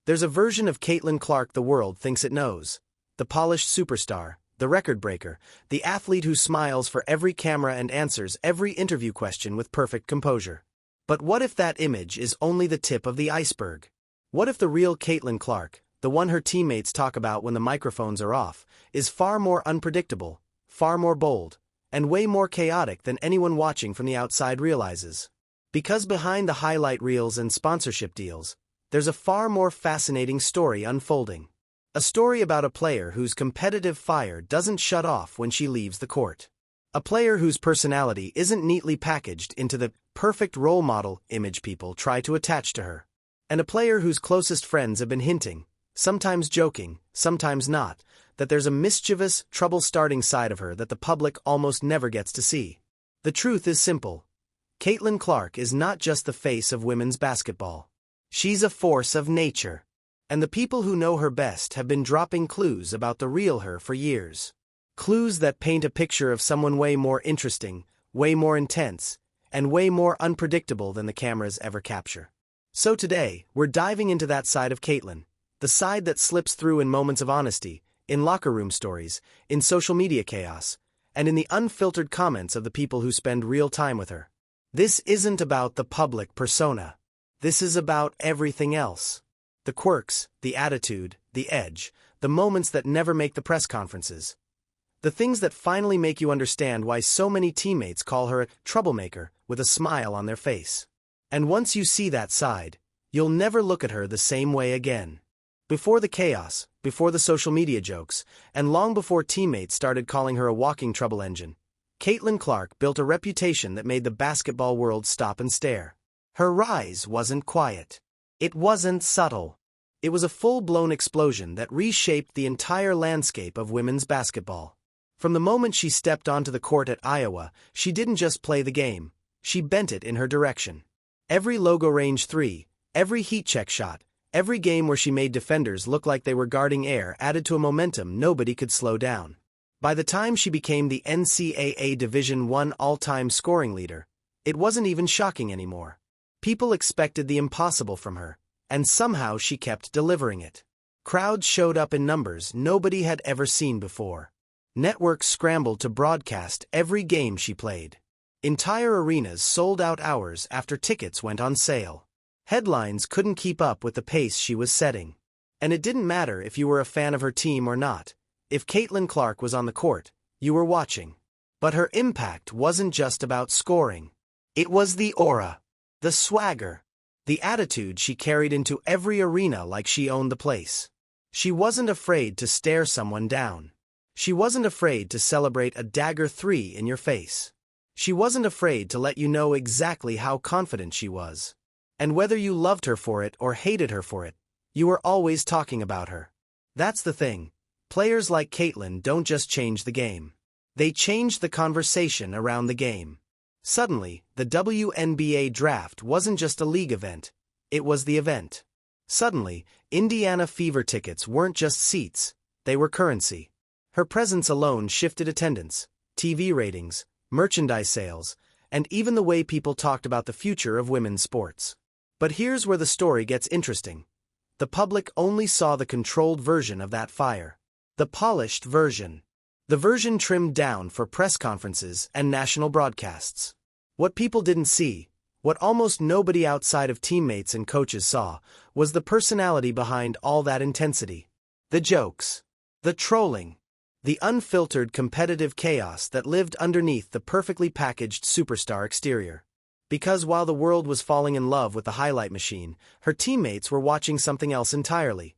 There's a version of Caitlin Clark the world thinks it knows. The polished superstar, the record breaker, the athlete who smiles for every camera and answers every interview question with perfect composure. But what if that image is only the tip of the iceberg? What if the real Caitlin Clark, the one her teammates talk about when the microphones are off, is far more unpredictable, far more bold, and way more chaotic than anyone watching from the outside realizes? Because behind the highlight reels and sponsorship deals, there's a far more fascinating story unfolding. A story about a player whose competitive fire doesn't shut off when she leaves the court. A player whose personality isn't neatly packaged into the perfect role model image people try to attach to her. And a player whose closest friends have been hinting, sometimes joking, sometimes not, that there's a mischievous, trouble-starting side of her that the public almost never gets to see. The truth is simple. Caitlin Clark is not just the face of women's basketball. She's a force of nature. And the people who know her best have been dropping clues about the real her for years. Clues that paint a picture of someone way more interesting, way more intense, and way more unpredictable than the cameras ever capture. So today, we're diving into that side of Caitlin, the side that slips through in moments of honesty, in locker room stories, in social media chaos, and in the unfiltered comments of the people who spend real time with her. This isn't about the public persona. This is about everything else. The quirks, the attitude, the edge, the moments that never make the press conferences. The things that finally make you understand why so many teammates call her a troublemaker with a smile on their face. And once you see that side, you'll never look at her the same way again. Before the chaos, before the social media jokes, and long before teammates started calling her a walking trouble engine, Caitlin Clark built a reputation that made the basketball world stop and stare. Her rise wasn't quiet. It wasn't subtle. It was a full-blown explosion that reshaped the entire landscape of women's basketball. From the moment she stepped onto the court at Iowa, she didn't just play the game, she bent it in her direction. Every logo range three, every heat check shot, every game where she made defenders look like they were guarding air added to a momentum nobody could slow down. By the time she became the NCAA Division I all-time scoring leader, it wasn't even shocking anymore. People expected the impossible from her, and somehow she kept delivering it. Crowds showed up in numbers nobody had ever seen before. Networks scrambled to broadcast every game she played. Entire arenas sold out hours after tickets went on sale. Headlines couldn't keep up with the pace she was setting. And it didn't matter if you were a fan of her team or not. If Caitlin Clark was on the court, you were watching. But her impact wasn't just about scoring. It was the aura, the swagger, the attitude she carried into every arena like she owned the place. She wasn't afraid to stare someone down. She wasn't afraid to celebrate a dagger three in your face. She wasn't afraid to let you know exactly how confident she was. And whether you loved her for it or hated her for it, you were always talking about her. That's the thing. Players like Caitlin don't just change the game. They change the conversation around the game. Suddenly, the WNBA draft wasn't just a league event, it was the event. Suddenly, Indiana Fever tickets weren't just seats, they were currency. Her presence alone shifted attendance, TV ratings, merchandise sales, and even the way people talked about the future of women's sports. But here's where the story gets interesting. The public only saw the controlled version of that fire. The polished version. The version trimmed down for press conferences and national broadcasts. What people didn't see, what almost nobody outside of teammates and coaches saw, was the personality behind all that intensity. The jokes. The trolling. The unfiltered competitive chaos that lived underneath the perfectly packaged superstar exterior. Because while the world was falling in love with the highlight machine, her teammates were watching something else entirely.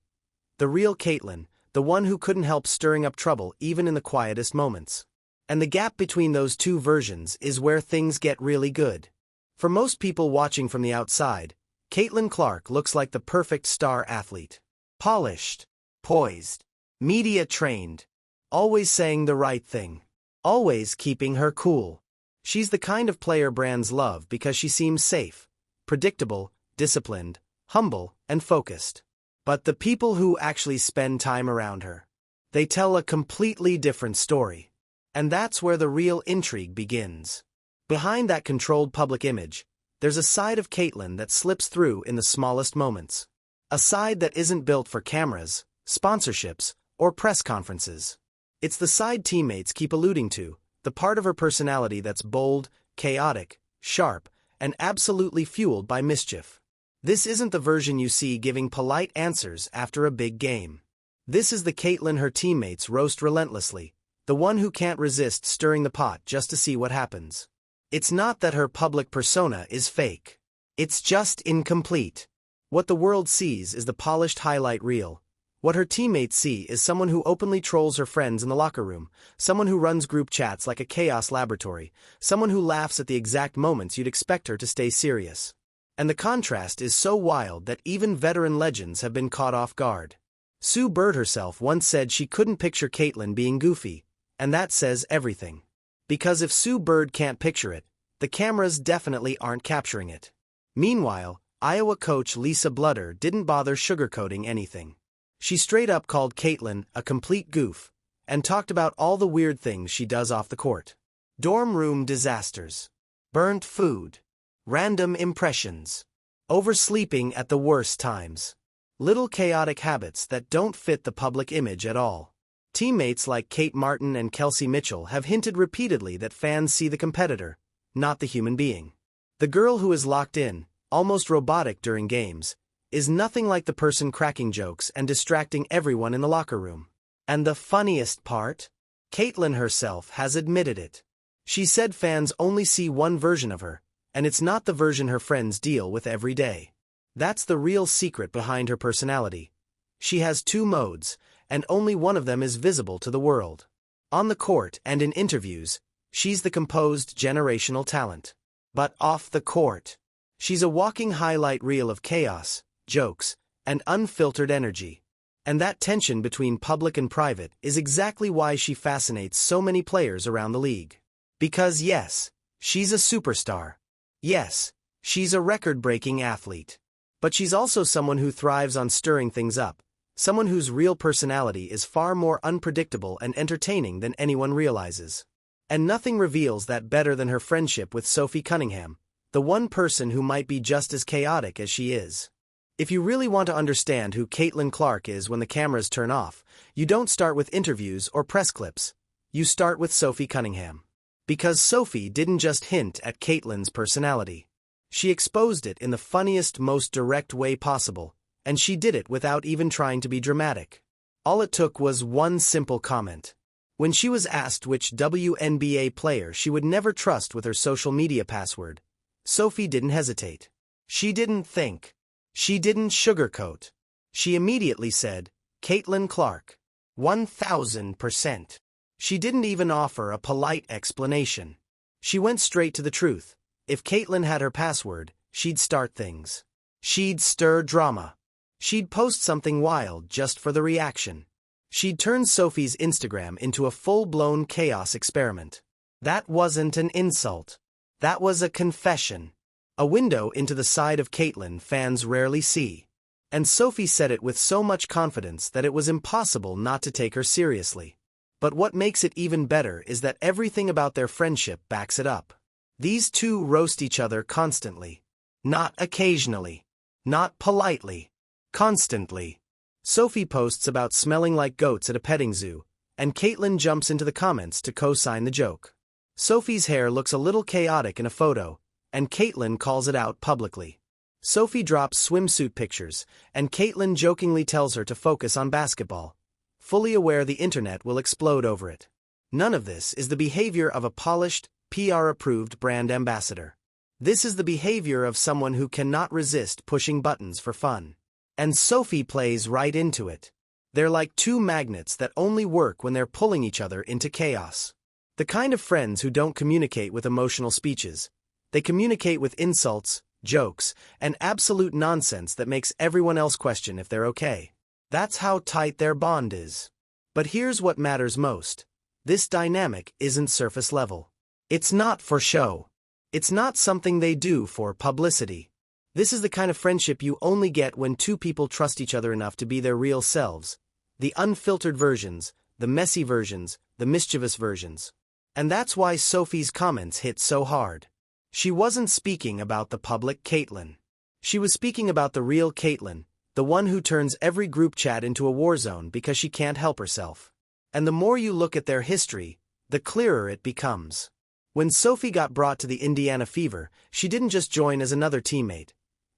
The real Caitlin, the one who couldn't help stirring up trouble even in the quietest moments. And the gap between those two versions is where things get really good. For most people watching from the outside, Caitlin Clark looks like the perfect star athlete. Polished, poised, media-trained, always saying the right thing, always keeping her cool. She's the kind of player brands love because she seems safe, predictable, disciplined, humble, and focused. But the people who actually spend time around her, they tell a completely different story. And that's where the real intrigue begins. Behind that controlled public image, there's a side of Caitlin that slips through in the smallest moments. A side that isn't built for cameras, sponsorships, or press conferences. It's the side teammates keep alluding to, the part of her personality that's bold, chaotic, sharp, and absolutely fueled by mischief. This isn't the version you see giving polite answers after a big game. This is the Caitlin her teammates roast relentlessly, the one who can't resist stirring the pot just to see what happens. It's not that her public persona is fake. It's just incomplete. What the world sees is the polished highlight reel. What her teammates see is someone who openly trolls her friends in the locker room, someone who runs group chats like a chaos laboratory, someone who laughs at the exact moments you'd expect her to stay serious. And the contrast is so wild that even veteran legends have been caught off guard. Sue Bird herself once said she couldn't picture Caitlin being goofy, and that says everything. Because if Sue Bird can't picture it, the cameras definitely aren't capturing it. Meanwhile, Iowa coach Lisa Bludder didn't bother sugarcoating anything. She straight up called Caitlin a complete goof, and talked about all the weird things she does off the court. Dorm room disasters. Burnt food. Random impressions. Oversleeping at the worst times. Little chaotic habits that don't fit the public image at all. Teammates like Kate Martin and Kelsey Mitchell have hinted repeatedly that fans see the competitor, not the human being. The girl who is locked in, almost robotic during games, is nothing like the person cracking jokes and distracting everyone in the locker room. And the funniest part? Caitlin herself has admitted it. She said fans only see one version of her, and it's not the version her friends deal with every day. That's the real secret behind her personality. She has two modes, and only one of them is visible to the world. On the court and in interviews, she's the composed generational talent. But off the court, she's a walking highlight reel of chaos, jokes, and unfiltered energy. And that tension between public and private is exactly why she fascinates so many players around the league. Because yes, she's a superstar. Yes, she's a record-breaking athlete. But she's also someone who thrives on stirring things up, someone whose real personality is far more unpredictable and entertaining than anyone realizes. And nothing reveals that better than her friendship with Sophie Cunningham, the one person who might be just as chaotic as she is. If you really want to understand who Caitlin Clark is when the cameras turn off, you don't start with interviews or press clips. You start with Sophie Cunningham. Because Sophie didn't just hint at Caitlin's personality. She exposed it in the funniest, most direct way possible, and she did it without even trying to be dramatic. All it took was one simple comment. When she was asked which WNBA player she would never trust with her social media password, Sophie didn't hesitate. She didn't think. She didn't sugarcoat. She immediately said, Caitlin Clark. 1000%. She didn't even offer a polite explanation. She went straight to the truth. If Caitlin had her password, she'd start things. She'd stir drama. She'd post something wild just for the reaction. She'd turn Sophie's Instagram into a full-blown chaos experiment. That wasn't an insult. That was a confession. A window into the side of Caitlin fans rarely see. And Sophie said it with so much confidence that it was impossible not to take her seriously. But what makes it even better is that everything about their friendship backs it up. These two roast each other constantly. Not occasionally. Not politely. Constantly. Sophie posts about smelling like goats at a petting zoo, and Caitlin jumps into the comments to co-sign the joke. Sophie's hair looks a little chaotic in a photo, and Caitlin calls it out publicly. Sophie drops swimsuit pictures, and Caitlin jokingly tells her to focus on basketball, fully aware the internet will explode over it. None of this is the behavior of a polished, PR-approved brand ambassador. This is the behavior of someone who cannot resist pushing buttons for fun. And Sophie plays right into it. They're like two magnets that only work when they're pulling each other into chaos. The kind of friends who don't communicate with emotional speeches. They communicate with insults, jokes, and absolute nonsense that makes everyone else question if they're okay. That's how tight their bond is. But here's what matters most. This dynamic isn't surface level. It's not for show. It's not something they do for publicity. This is the kind of friendship you only get when two people trust each other enough to be their real selves. The unfiltered versions, the messy versions, the mischievous versions. And that's why Sophie's comments hit so hard. She wasn't speaking about the public Caitlin. She was speaking about the real Caitlin, the one who turns every group chat into a war zone because she can't help herself. And the more you look at their history, the clearer it becomes. When Sophie got brought to the Indiana Fever, she didn't just join as another teammate.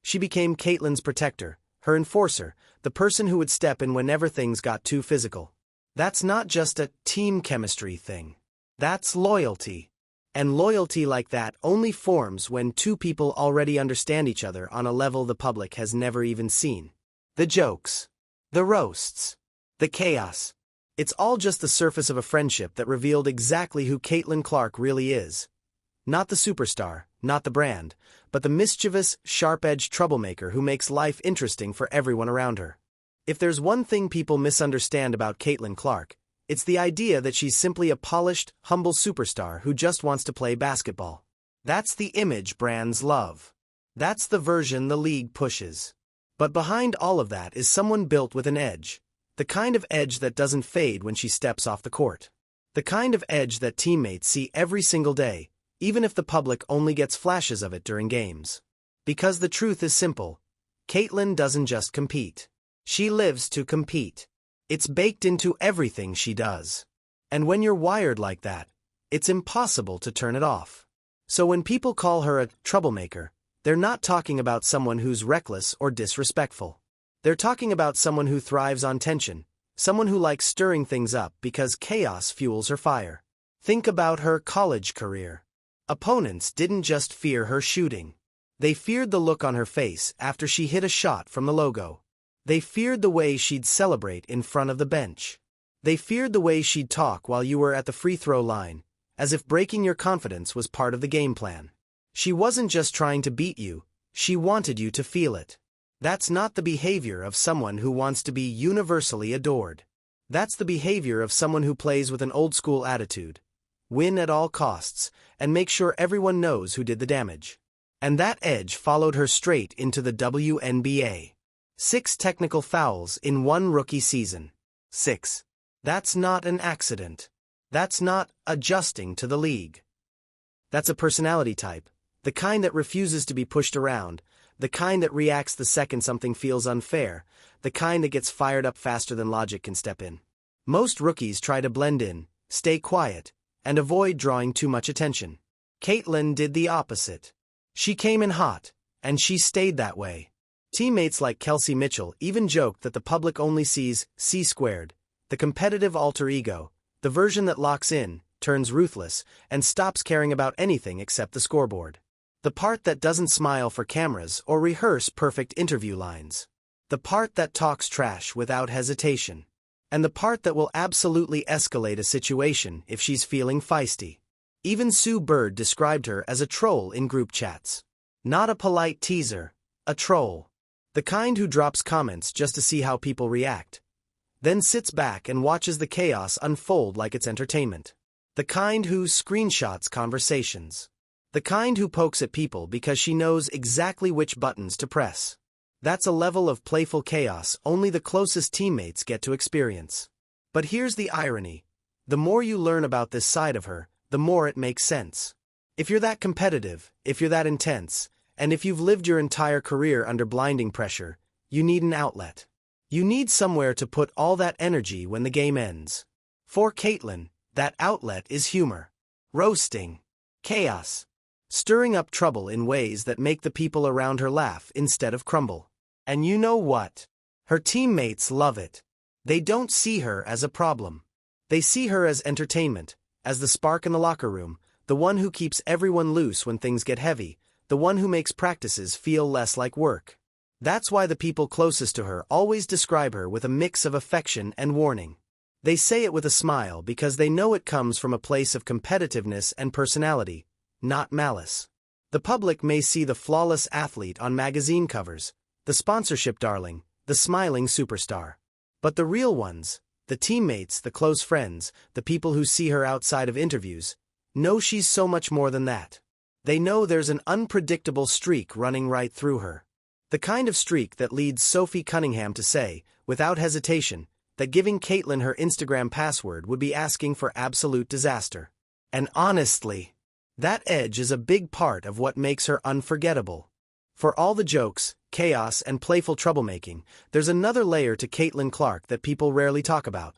She became Caitlyn's protector, her enforcer, the person who would step in whenever things got too physical. That's not just a team chemistry thing. That's loyalty. And loyalty like that only forms when two people already understand each other on a level the public has never even seen. The jokes, the roasts, the chaos. It's all just the surface of a friendship that revealed exactly who Caitlin Clark really is. Not the superstar, not the brand, but the mischievous, sharp-edged troublemaker who makes life interesting for everyone around her. If there's one thing people misunderstand about Caitlin Clark, it's the idea that she's simply a polished, humble superstar who just wants to play basketball. That's the image brands love. That's the version the league pushes. But behind all of that is someone built with an edge. The kind of edge that doesn't fade when she steps off the court. The kind of edge that teammates see every single day, even if the public only gets flashes of it during games. Because the truth is simple. Caitlin doesn't just compete. She lives to compete. It's baked into everything she does. And when you're wired like that, it's impossible to turn it off. So when people call her a troublemaker, they're not talking about someone who's reckless or disrespectful. They're talking about someone who thrives on tension, someone who likes stirring things up because chaos fuels her fire. Think about her college career. Opponents didn't just fear her shooting. They feared the look on her face after she hit a shot from the logo. They feared the way she'd celebrate in front of the bench. They feared the way she'd talk while you were at the free throw line, as if breaking your confidence was part of the game plan. She wasn't just trying to beat you, she wanted you to feel it. That's not the behavior of someone who wants to be universally adored. That's the behavior of someone who plays with an old-school attitude. Win at all costs, and make sure everyone knows who did the damage. And that edge followed her straight into the WNBA. 6 technical fouls in one rookie season. 6. That's not an accident. That's not adjusting to the league. That's a personality type, the kind that refuses to be pushed around, the kind that reacts the second something feels unfair, the kind that gets fired up faster than logic can step in. Most rookies try to blend in, stay quiet, and avoid drawing too much attention. Caitlin did the opposite. She came in hot, and she stayed that way. Teammates like Kelsey Mitchell even joked that the public only sees C-squared, the competitive alter ego, the version that locks in, turns ruthless, and stops caring about anything except the scoreboard. The part that doesn't smile for cameras or rehearse perfect interview lines. The part that talks trash without hesitation. And the part that will absolutely escalate a situation if she's feeling feisty. Even Sue Bird described her as a troll in group chats. Not a polite teaser, a troll. The kind who drops comments just to see how people react. Then sits back and watches the chaos unfold like it's entertainment. The kind who screenshots conversations. The kind who pokes at people because she knows exactly which buttons to press. That's a level of playful chaos only the closest teammates get to experience. But here's the irony. The more you learn about this side of her, the more it makes sense. If you're that competitive, if you're that intense, and if you've lived your entire career under blinding pressure, you need an outlet. You need somewhere to put all that energy when the game ends. For Caitlin, that outlet is humor. Roasting. Chaos. Stirring up trouble in ways that make the people around her laugh instead of crumble. And you know what? Her teammates love it. They don't see her as a problem. They see her as entertainment, as the spark in the locker room, the one who keeps everyone loose when things get heavy, the one who makes practices feel less like work. That's why the people closest to her always describe her with a mix of affection and warning. They say it with a smile because they know it comes from a place of competitiveness and personality, not malice. The public may see the flawless athlete on magazine covers, the sponsorship darling, the smiling superstar. But the real ones, the teammates, the close friends, the people who see her outside of interviews, know she's so much more than that. They know there's an unpredictable streak running right through her. The kind of streak that leads Sophie Cunningham to say, without hesitation, that giving Caitlin her Instagram password would be asking for absolute disaster. And honestly, that edge is a big part of what makes her unforgettable. For all the jokes, chaos, and playful troublemaking, there's another layer to Caitlin Clark that people rarely talk about.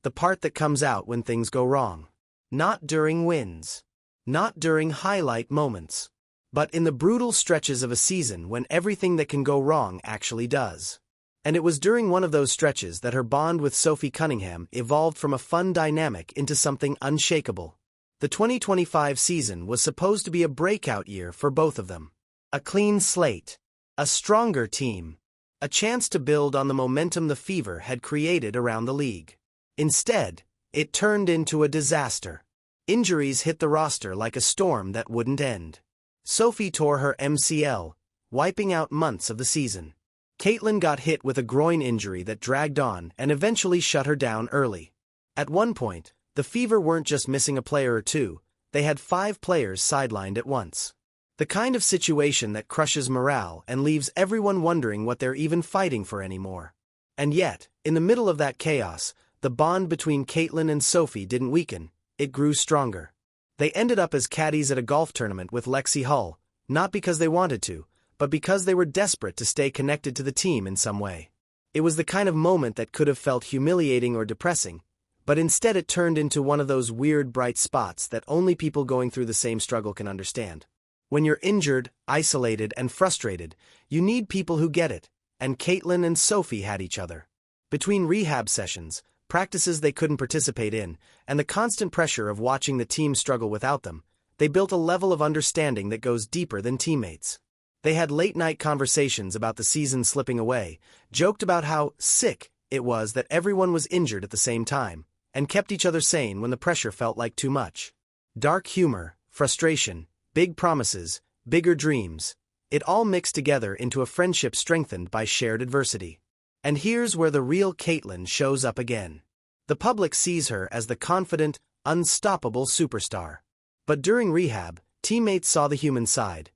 The part that comes out when things go wrong. Not during wins. Not during highlight moments. But in the brutal stretches of a season when everything that can go wrong actually does. And it was during one of those stretches that her bond with Sophie Cunningham evolved from a fun dynamic into something unshakable. The 2025 season was supposed to be a breakout year for both of them. A clean slate. A stronger team. A chance to build on the momentum the Fever had created around the league. Instead, it turned into a disaster. Injuries hit the roster like a storm that wouldn't end. Sophie tore her MCL, wiping out months of the season. Caitlin got hit with a groin injury that dragged on and eventually shut her down early. At one point, the Fever weren't just missing a player or two, they had 5 players sidelined at once. The kind of situation that crushes morale and leaves everyone wondering what they're even fighting for anymore. And yet, in the middle of that chaos, the bond between Caitlin and Sophie didn't weaken, it grew stronger. They ended up as caddies at a golf tournament with Lexi Hull, not because they wanted to, but because they were desperate to stay connected to the team in some way. It was the kind of moment that could have felt humiliating or depressing, but instead it turned into one of those weird bright spots that only people going through the same struggle can understand. When you're injured, isolated, and frustrated, you need people who get it, and Caitlin and Sophie had each other. Between rehab sessions, practices they couldn't participate in, and the constant pressure of watching the team struggle without them, they built a level of understanding that goes deeper than teammates. They had late-night conversations about the season slipping away, joked about how sick it was that everyone was injured at the same time, and kept each other sane when the pressure felt like too much. Dark humor, frustration, big promises, bigger dreams, it all mixed together into a friendship strengthened by shared adversity. And here's where the real Caitlin shows up again. The public sees her as the confident, unstoppable superstar. But during rehab, teammates saw the human side.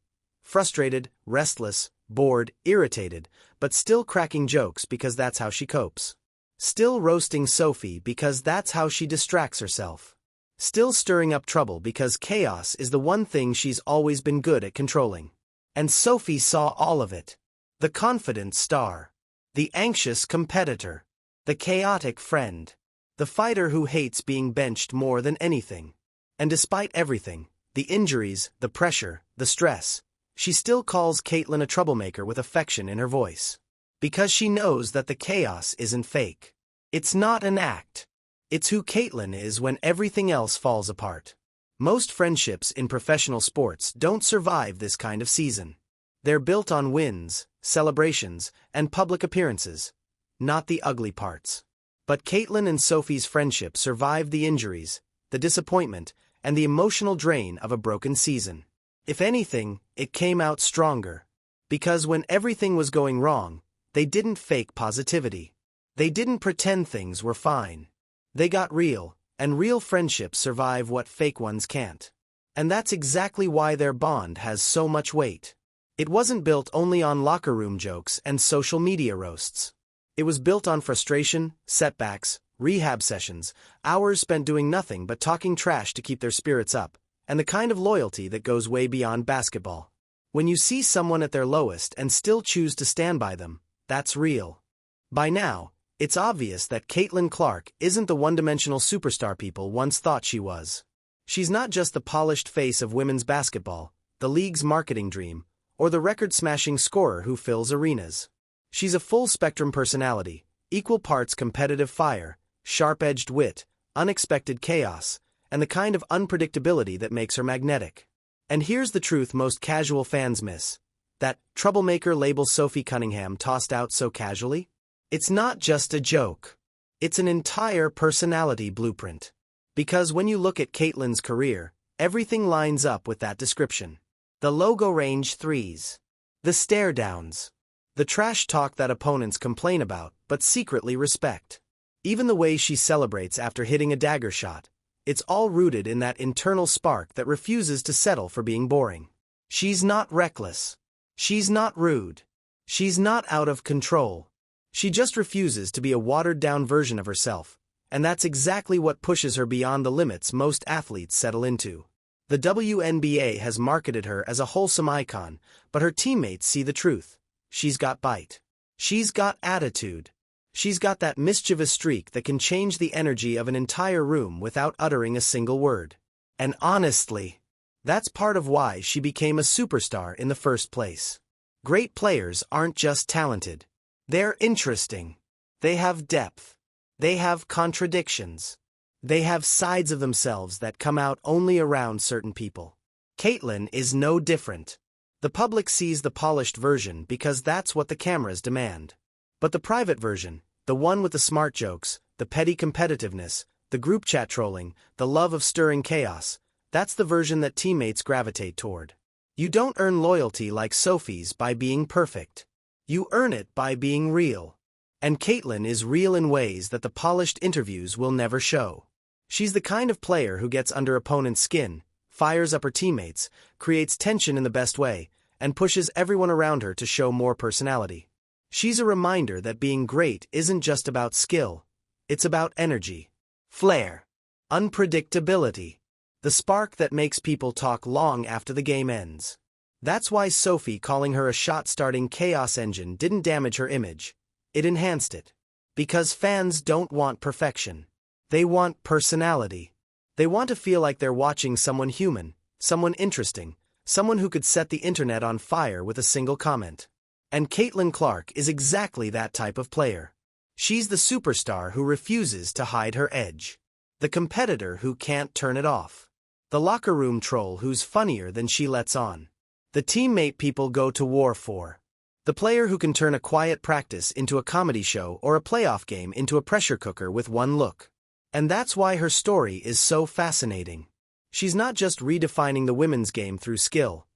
Frustrated, restless, bored, irritated, but still cracking jokes because that's how she copes. Still roasting Sophie because that's how she distracts herself. Still stirring up trouble because chaos is the one thing she's always been good at controlling. And Sophie saw all of it. The confident star. The anxious competitor. The chaotic friend. The fighter who hates being benched more than anything. And despite everything, the injuries, the pressure, the stress, she still calls Caitlin a troublemaker with affection in her voice. Because she knows that the chaos isn't fake. It's not an act. It's who Caitlin is when everything else falls apart. Most friendships in professional sports don't survive this kind of season. They're built on wins, celebrations, and public appearances, not the ugly parts. But Caitlin and Sophie's friendship survived the injuries, the disappointment, and the emotional drain of a broken season. If anything, it came out stronger. Because when everything was going wrong, they didn't fake positivity. They didn't pretend things were fine. They got real, and real friendships survive what fake ones can't. And that's exactly why their bond has so much weight. It wasn't built only on locker room jokes and social media roasts. It was built on frustration, setbacks, rehab sessions, hours spent doing nothing but talking trash to keep their spirits up, and the kind of loyalty that goes way beyond basketball. When you see someone at their lowest and still choose to stand by them, that's real. By now, it's obvious that Caitlin Clark isn't the one-dimensional superstar people once thought she was. She's not just the polished face of women's basketball, the league's marketing dream, or the record-smashing scorer who fills arenas. She's a full-spectrum personality, equal parts competitive fire, sharp-edged wit, unexpected chaos, and the kind of unpredictability that makes her magnetic. And here's the truth most casual fans miss. That troublemaker label Sophie Cunningham tossed out so casually? It's not just a joke. It's an entire personality blueprint. Because when you look at Caitlin's career, everything lines up with that description. The logo range threes. The stare downs. The trash talk that opponents complain about, but secretly respect. Even the way she celebrates after hitting a dagger shot. It's all rooted in that internal spark that refuses to settle for being boring. She's not reckless. She's not rude. She's not out of control. She just refuses to be a watered-down version of herself, and that's exactly what pushes her beyond the limits most athletes settle into. The WNBA has marketed her as a wholesome icon, but her teammates see the truth. she's got bite. She's got attitude. She's got that mischievous streak that can change the energy of an entire room without uttering a single word. And honestly, that's part of why she became a superstar in the first place. Great players aren't just talented. They're interesting. They have depth. They have contradictions. They have sides of themselves that come out only around certain people. Caitlyn is no different. The public sees the polished version because that's what the cameras demand. But the private version, the one with the smart jokes, the petty competitiveness, the group chat trolling, the love of stirring chaos, that's the version that teammates gravitate toward. You don't earn loyalty like Sophie's by being perfect. You earn it by being real. And Caitlyn is real in ways that the polished interviews will never show. She's the kind of player who gets under opponents' skin, fires up her teammates, creates tension in the best way, and pushes everyone around her to show more personality. She's a reminder that being great isn't just about skill, it's about energy, flair, unpredictability, the spark that makes people talk long after the game ends. That's why Sophie calling her a shot-starting chaos engine didn't damage her image, it enhanced it. Because fans don't want perfection. They want personality. They want to feel like they're watching someone human, someone interesting, someone who could set the internet on fire with a single comment. And Caitlyn Clark is exactly that type of player. She's the superstar who refuses to hide her edge. The competitor who can't turn it off. The locker room troll who's funnier than she lets on. The teammate people go to war for. The player who can turn a quiet practice into a comedy show or a playoff game into a pressure cooker with one look. And that's why her story is so fascinating. She's not just redefining the women's game through skill.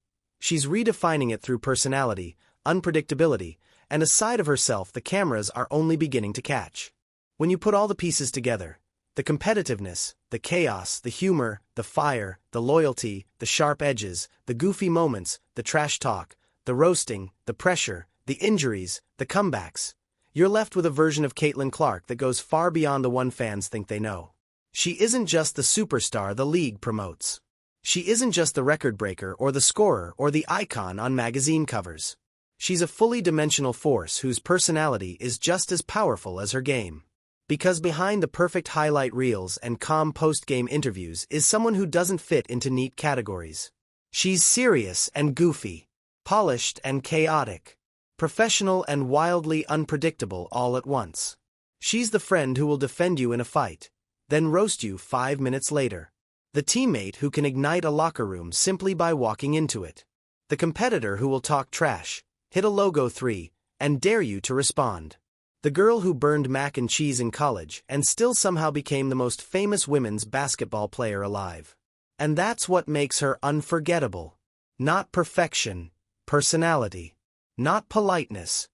She's redefining it through personality, unpredictability, and a side of herself the cameras are only beginning to catch. When you put all the pieces together, the competitiveness, the chaos, the humor, the fire, the loyalty, the sharp edges, the goofy moments, the trash talk, the roasting, the pressure, the injuries, the comebacks, you're left with a version of Caitlyn Clark that goes far beyond the one fans think they know. She isn't just the superstar the league promotes. She isn't just the record breaker or the scorer or the icon on magazine covers. She's a fully dimensional force whose personality is just as powerful as her game. Because behind the perfect highlight reels and calm post-game interviews is someone who doesn't fit into neat categories. She's serious and goofy, polished and chaotic, professional and wildly unpredictable all at once. She's the friend who will defend you in a fight, then roast you 5 minutes later. The teammate who can ignite a locker room simply by walking into it. The competitor who will talk trash, hit a logo 3, and dare you to respond. The girl who burned mac and cheese in college and still somehow became the most famous women's basketball player alive. And that's what makes her unforgettable. Not perfection, personality. Not politeness,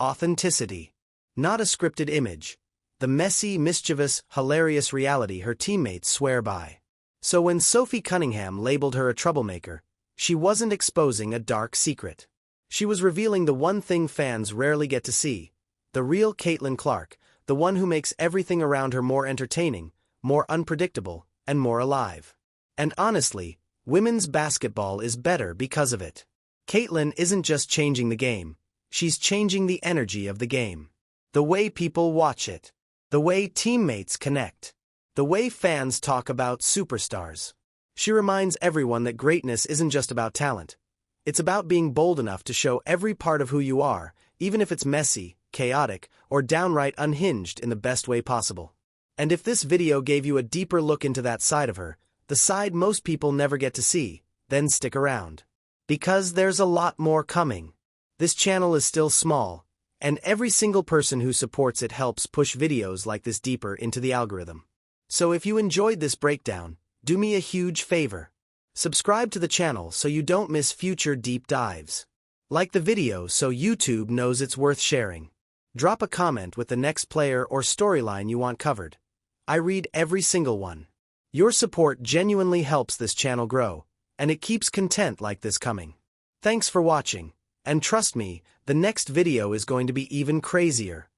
authenticity. Not a scripted image. The messy, mischievous, hilarious reality her teammates swear by. So when Sophie Cunningham labeled her a troublemaker, she wasn't exposing a dark secret. She was revealing the one thing fans rarely get to see. The real Caitlyn Clark, the one who makes everything around her more entertaining, more unpredictable, and more alive. And honestly, women's basketball is better because of it. Caitlyn isn't just changing the game, she's changing the energy of the game. The way people watch it. The way teammates connect. The way fans talk about superstars. She reminds everyone that greatness isn't just about talent. It's about being bold enough to show every part of who you are, even if it's messy, chaotic, or downright unhinged in the best way possible. And if this video gave you a deeper look into that side of her, the side most people never get to see, then stick around. Because there's a lot more coming. This channel is still small, and every single person who supports it helps push videos like this deeper into the algorithm. So if you enjoyed this breakdown, do me a huge favor. Subscribe to the channel so you don't miss future deep dives. Like the video so YouTube knows it's worth sharing. Drop a comment with the next player or storyline you want covered. I read every single one. Your support genuinely helps this channel grow, and it keeps content like this coming. Thanks for watching, and trust me, the next video is going to be even crazier.